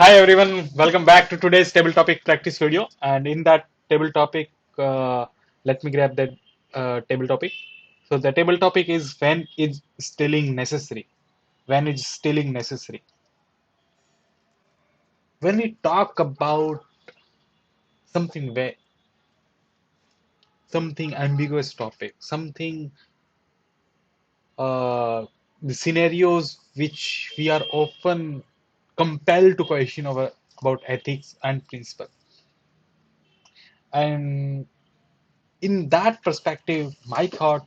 Hi everyone, welcome back to today's table topic practice video. And in that table topic, let me grab that table topic. So the table topic is when is stealing necessary? When is stealing necessary? When we talk about something where something ambiguous topic, something the scenarios which we are often compelled to question about ethics and principle. And in that perspective, my thought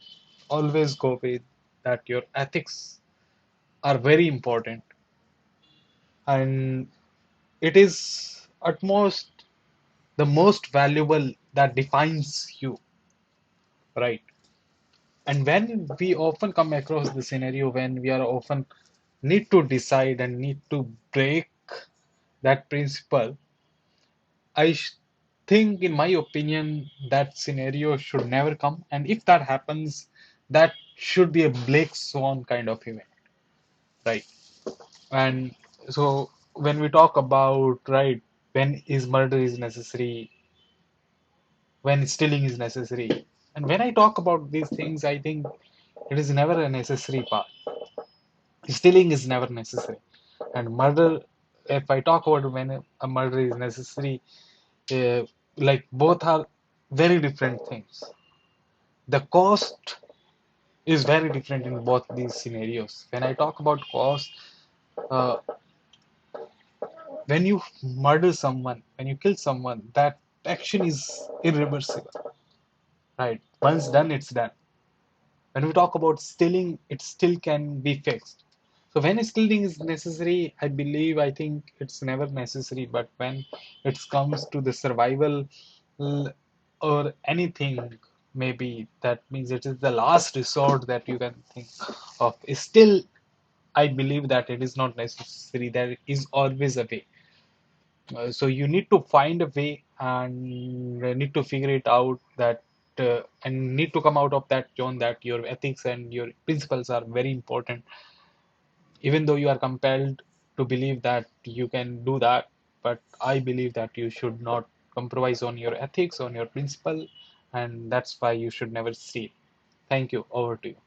always go with that your ethics are very important, and it is at most the most valuable that defines you, right? And when we often come across the scenario when we are often need to decide and need to break that principle, think, in my opinion, that scenario should never come. And if that happens, that should be a Black Swan kind of event, right? And so when we talk about, right, when is murder is necessary, when stealing is necessary, and when I talk about these things, I think it is never a necessary part. Stealing is never necessary, and murder. If I talk about when a murder is necessary, uh, like both are very different things. The cost is very different in both these scenarios. When I talk about cost, uh, when you murder someone, when you kill someone, that action is irreversible, right? Once done, it's done. When we talk about stealing, it still can be fixed. So when stealing is necessary, I believe, I think it's never necessary. But when it comes to the survival or anything, maybe that means it is the last resort that you can think of. Still, I believe that it is not necessary. There is always a way. So you need to find a way and need to figure it out that and need to come out of that zone that your ethics and your principles are very important, even though you are compelled to believe that you can do that. But I believe that you should not compromise on your ethics, on your principle, and that's why you should never steal. Thank you. Over to you.